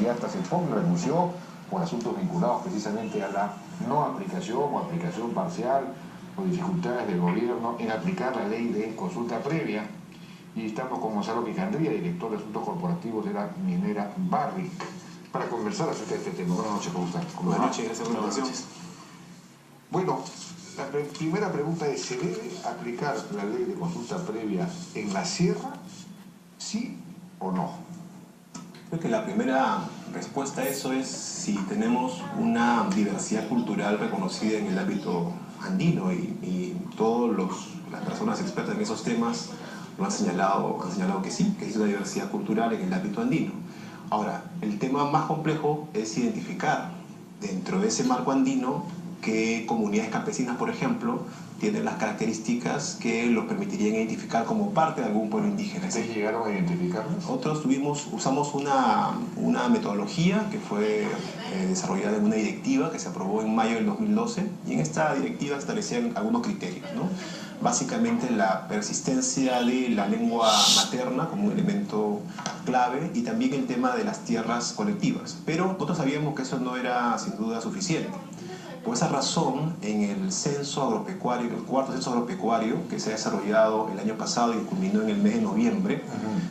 y hasta se renunció por asuntos vinculados precisamente a la no aplicación o aplicación parcial o dificultades del gobierno en aplicar la ley de consulta previa. Y estamos con Gonzalo Quijandría, director de Asuntos Corporativos de la minera Barrick, para conversar acerca de este tema. Buenas noches, ¿cómo están? Buenas noches, gracias por la invitación. Bueno, la primera pregunta es, ¿se debe aplicar la ley de consulta previa en la sierra, sí o no? Creo que la primera respuesta a eso es si tenemos una diversidad cultural reconocida en el ámbito andino y todas las personas expertas en esos temas lo han señalado que sí, que existe una diversidad cultural en el ámbito andino. Ahora, el tema más complejo es identificar dentro de ese marco andino qué comunidades campesinas, por ejemplo, tienen las características que los permitirían identificar como parte de algún pueblo indígena. ¿Ustedes llegaron a identificarlos? Nosotros usamos una metodología que fue desarrollada en una directiva que se aprobó en mayo del 2012, y en esta directiva se establecían algunos criterios, ¿no? Básicamente la persistencia de la lengua materna como un elemento clave, y también el tema de las tierras colectivas. Pero nosotros sabíamos que eso no era sin duda suficiente. Por esa razón, en el censo agropecuario, el cuarto censo agropecuario que se ha desarrollado el año pasado y culminó en el mes de noviembre,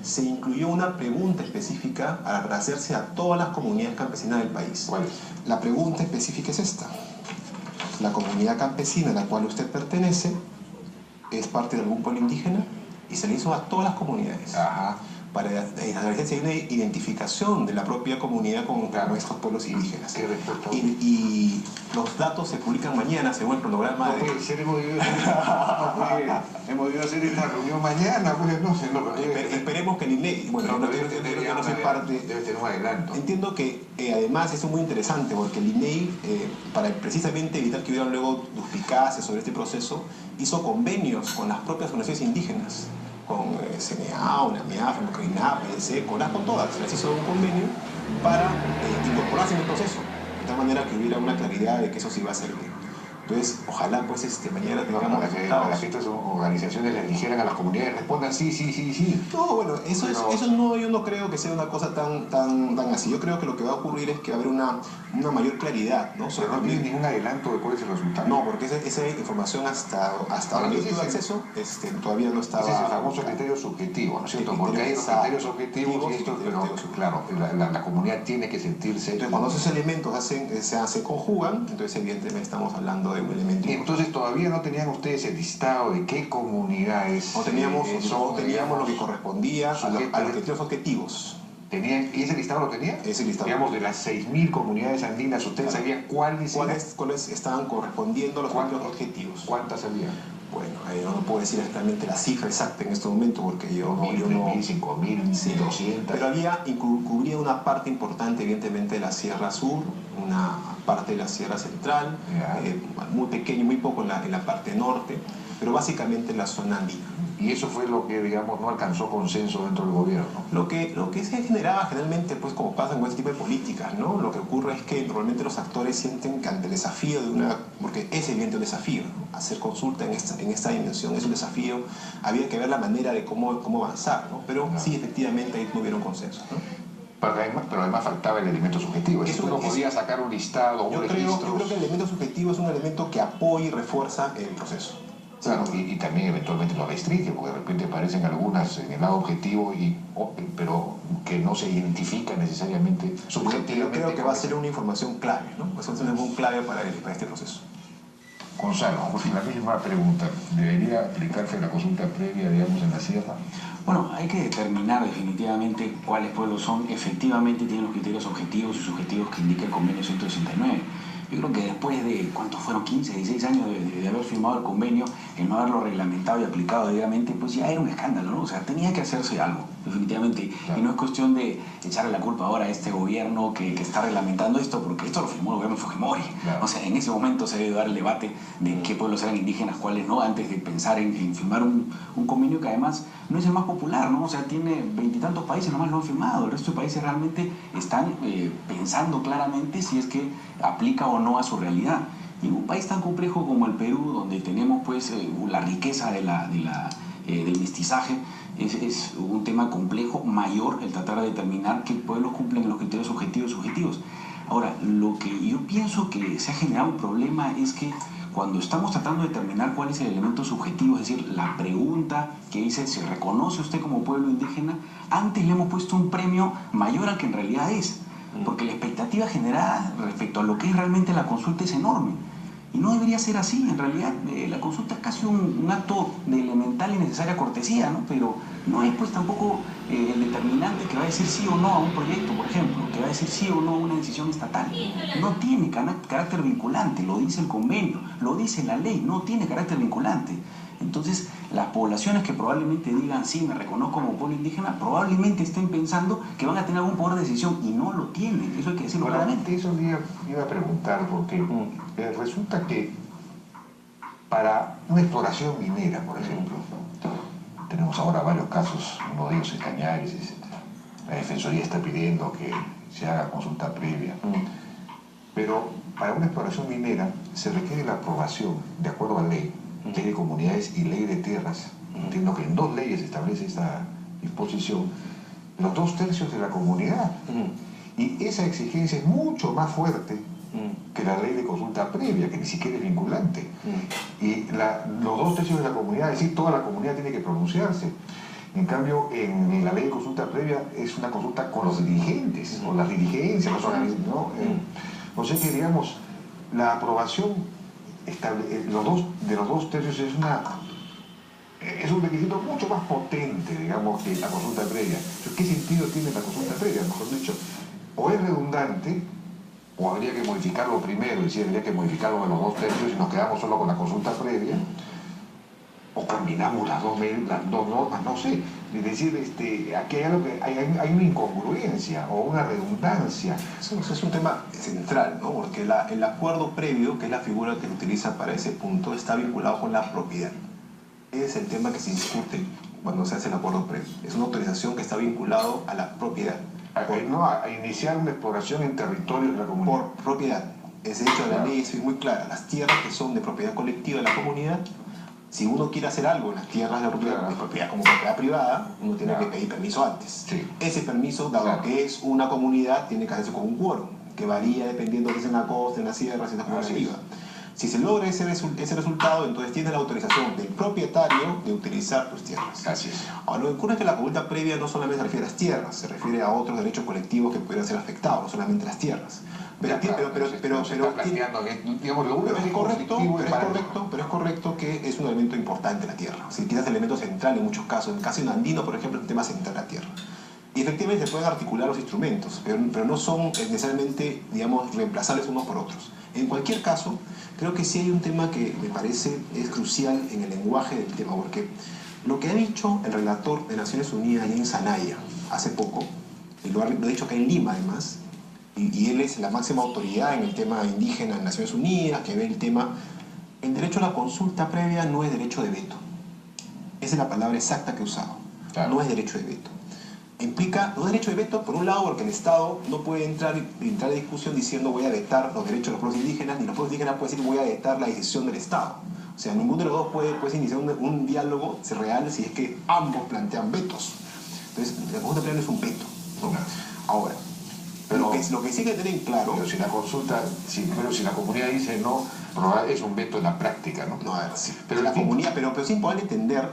se incluyó una pregunta específica para hacerse a todas las comunidades campesinas del país. ¿Cuál? La pregunta específica es esta: ¿la comunidad campesina a la cual usted pertenece es parte de algún pueblo indígena? Y se le hizo a todas las comunidades. Ajá. Para establecer si hay una identificación de la propia comunidad con estos pueblos indígenas. ¿Qué respuesta? Y los datos se publican mañana según el cronograma. No puede ser, hemos debido hacer esta reunión mañana, pues no sé. Esperemos que el INEI, bueno, no soy parte. Debe tener un adelanto. Entiendo que además eso es muy interesante porque el INEI, para precisamente evitar que hubiera luego duplicaciones sobre este proceso, hizo convenios con las propias organizaciones indígenas, con CNA, UNAMIAF, CRINAP, EDC, con todas. Les hizo un convenio para incorporarse en el proceso, de tal manera que hubiera una claridad de que eso sí va a ser bien. Entonces, ojalá pues mañana tengamos para que estas organizaciones les dijeran a las comunidades, respondan sí. No, bueno, eso no, yo no creo que sea una cosa tan así. Yo creo que lo que va a ocurrir es que va a haber una mayor claridad, ¿no? Pero no tiene ningún adelanto de cuál es el resultado. No, porque esa información hasta donde yo tuve acceso todavía no estaba. Ese es el famoso criterio subjetivo, ¿no es cierto? Porque hay los criterios objetivos y esto, pero claro, la comunidad tiene que sentirse. Entonces, cuando esos elementos se conjugan, entonces evidentemente estamos hablando de un elemento. Entonces, todavía no tenían ustedes el listado de qué comunidades no teníamos lo que correspondía a los criterios objetivos. ¿Y ese listado lo tenía? Ese listado. Digamos, de las 6.000 comunidades andinas, ¿ustedes sabían cuáles estaban correspondiendo a los criterios objetivos? ¿Cuántas había? Bueno, yo no puedo decir exactamente la cifra exacta en este momento porque yo no... 5.000, 200. Pero cubría una parte importante, evidentemente, de la Sierra Sur, una parte de la Sierra Central, muy pequeño, muy poco en la parte norte, pero básicamente en la zona andina. Y eso fue lo que, digamos, no alcanzó consenso dentro del gobierno. Lo que se generaba generalmente, pues como pasa en este tipo de políticas, ¿no? Lo que ocurre es que normalmente los actores sienten que ante el desafío porque es evidente un desafío, ¿no? Hacer consulta en esta dimensión es un desafío, había que ver la manera de cómo avanzar, ¿no? Pero sí, efectivamente, ahí no hubieron consenso, ¿no? Pero además faltaba el elemento subjetivo. Tú no podías sacar un listado, un registro. Yo creo que el elemento subjetivo es un elemento que apoya y refuerza el proceso. Claro, y también eventualmente lo restringe, porque de repente aparecen algunas en el lado objetivo, pero que no se identifican necesariamente subjetivamente. Yo creo que va a ser una información clave, ¿no? Va a ser una información clave para este proceso. Gonzalo, la misma pregunta. ¿Debería aplicarse la consulta previa, digamos, en la sierra? Bueno, hay que determinar definitivamente cuáles pueblos efectivamente tienen los criterios objetivos y subjetivos que indica el convenio 169. Yo creo que después de, ¿cuántos fueron? 15, 16 años de haber firmado el convenio, el no haberlo reglamentado y aplicado debidamente, pues ya era un escándalo, ¿no? O sea, tenía que hacerse algo, definitivamente. Claro. Y no es cuestión de echarle la culpa ahora a este gobierno que está reglamentando esto, porque esto lo firmó el gobierno de Fujimori. Claro. O sea, en ese momento se debe dar el debate de qué pueblos eran indígenas, cuáles no, antes de pensar en firmar un convenio que además no es el más popular, ¿no? O sea, tiene 20 y tantos países, nomás lo han firmado. El resto de países realmente están pensando claramente si es que aplica o no a su realidad. Y en un país tan complejo como el Perú, donde tenemos pues la riqueza de la del mestizaje. Es un tema complejo, mayor, el tratar de determinar qué pueblos cumplen los criterios objetivos y subjetivos. Ahora, lo que yo pienso que se ha generado un problema es que cuando estamos tratando de determinar cuál es el elemento subjetivo, es decir, la pregunta que dice, ¿se reconoce usted como pueblo indígena? Antes le hemos puesto un premio mayor al que en realidad es, porque la expectativa generada respecto a lo que es realmente la consulta es enorme. Y no debería ser así, en realidad la consulta es casi un acto de elemental y necesaria cortesía, ¿no? Pero no es pues tampoco el determinante que va a decir sí o no a un proyecto, por ejemplo, que va a decir sí o no a una decisión estatal. No tiene carácter vinculante, lo dice el convenio, lo dice la ley, no tiene carácter vinculante. Entonces, las poblaciones que probablemente digan sí, me reconozco como pueblo indígena, probablemente estén pensando que van a tener algún poder de decisión y no lo tienen. Eso hay que decirlo claramente. Eso iba a preguntar, porque resulta que para una exploración minera, por ejemplo, tenemos ahora varios casos, uno de ellos es Cañares, etc. La Defensoría está pidiendo que se haga consulta previa. Pero para una exploración minera se requiere la aprobación, de acuerdo a ley de comunidades y ley de tierras. Entiendo que en 2 leyes se establece esta disposición, los 2/3 de la comunidad. Y esa exigencia es mucho más fuerte que la ley de consulta previa, que ni siquiera es vinculante. Y los 2/3 de la comunidad, es decir, toda la comunidad tiene que pronunciarse. En cambio, en la ley de consulta previa es una consulta con los dirigentes, o las dirigencias, los organismos, ¿no? O sea que, digamos, la aprobación de los 2/3 es un requisito mucho más potente, digamos, que la consulta previa. Entonces, ¿qué sentido tiene la consulta previa? Mejor dicho, o es redundante, o habría que modificarlo primero, es decir, habría que modificarlo de los 2/3 y nos quedamos solo con la consulta previa, o combinamos las dos normas, no sé. Es decir, aquí hay una incongruencia o una redundancia. Eso es un tema central, ¿no? Porque el acuerdo previo, que es la figura que se utiliza para ese punto, está vinculado con la propiedad. Ese es el tema que se discute cuando se hace el acuerdo previo. Es una autorización que está vinculado a la propiedad. A iniciar una exploración en territorio de la comunidad. Por propiedad. Ese hecho de la ley es muy clara. Las tierras que son de propiedad colectiva de la comunidad, si uno quiere hacer algo en las tierras de propiedad como propiedad privada, uno tiene que pedir permiso antes. Sí. Ese permiso, dado que es una comunidad, tiene que hacerse con un quórum, que varía dependiendo de si es en la costa, en la sierra, si es en la comunidad. Si se logra ese resultado, entonces tiene la autorización del propietario de utilizar tus tierras. Así es. Ahora, lo que ocurre es que la consulta previa no solamente se refiere a las tierras, se refiere a otros derechos colectivos que pudieran ser afectados, no solamente las tierras. Pero es correcto que es un elemento importante la tierra. Si quizás elemento central en muchos casos, en el caso de un andino, por ejemplo, es un tema central la tierra. Y efectivamente se pueden articular los instrumentos, pero no son necesariamente, digamos, reemplazables unos por otros. En cualquier caso, creo que sí hay un tema que me parece es crucial en el lenguaje del tema, porque lo que ha dicho el relator de Naciones Unidas allá en Sanaya hace poco, y lo ha dicho acá en Lima además, y él es la máxima autoridad en el tema indígena en Naciones Unidas, que ve el tema, el derecho a la consulta previa no es derecho de veto. Esa es la palabra exacta que he usado. Claro. No es derecho de veto. Implica no derecho de veto, por un lado, porque el Estado no puede entrar en discusión diciendo voy a vetar los derechos de los pueblos indígenas, ni los pueblos indígenas pueden decir voy a vetar la decisión del Estado. O sea, ninguno de los dos puede iniciar un diálogo real si es que ambos plantean vetos. Entonces, la consulta previa no es un veto, ¿no? Pero, ahora, lo que sí hay que tener en claro... Pero si la comunidad dice no, es un veto en la práctica, ¿no? No, a ver, sí. Pero la comunidad, pero es importante entender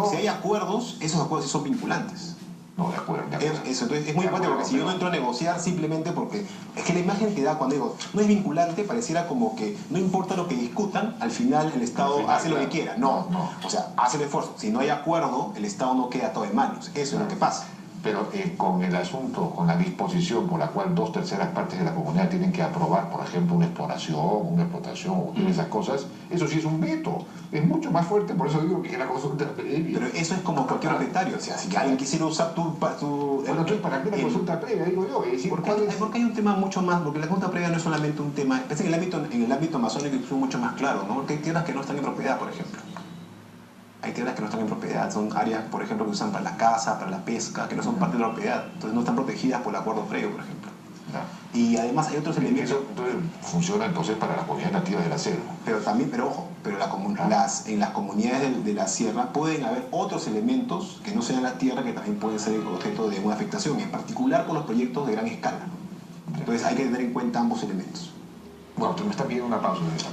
si hay acuerdos, esos acuerdos sí son vinculantes. No, de acuerdo. Eso, entonces es muy importante porque si yo no entro a negociar simplemente porque... Es que la imagen que da cuando digo no es vinculante pareciera como que no importa lo que discutan, al final el Estado hace lo que quiera. No. O sea, hace el esfuerzo. Si no hay acuerdo, el Estado no queda todo en manos. Eso es lo que pasa. Pero con el asunto, con la disposición por la cual 2/3 partes de la comunidad tienen que aprobar, por ejemplo, una exploración, una explotación, o esas cosas, eso sí es un veto. Es mucho más fuerte, por eso digo que la consulta previa. Pero eso es como cualquier propietario. O sea, si alguien quisiera usar tu... Bueno, entonces, ¿para qué la consulta previa? Digo yo. Es decir, porque hay un tema mucho más... Porque la consulta previa no es solamente un tema... Parece que en el ámbito amazónico es mucho más claro, ¿no? Porque hay tierras que no están en propiedad, por ejemplo. Hay tierras que no están en propiedad, son áreas, por ejemplo, que usan para la caza, para la pesca, que no son parte de la propiedad, entonces no están protegidas por el acuerdo previo, por ejemplo. Ya. Y además hay otros elementos. Eso entonces funciona entonces para las comunidades nativas de la selva. Pero también, pero ojo, pero en las comunidades de la sierra pueden haber otros elementos que no sean la tierra que también pueden ser objeto de una afectación, en particular con los proyectos de gran escala. Entonces hay que tener en cuenta ambos elementos. Bueno, tú me estás pidiendo una pausa de esta.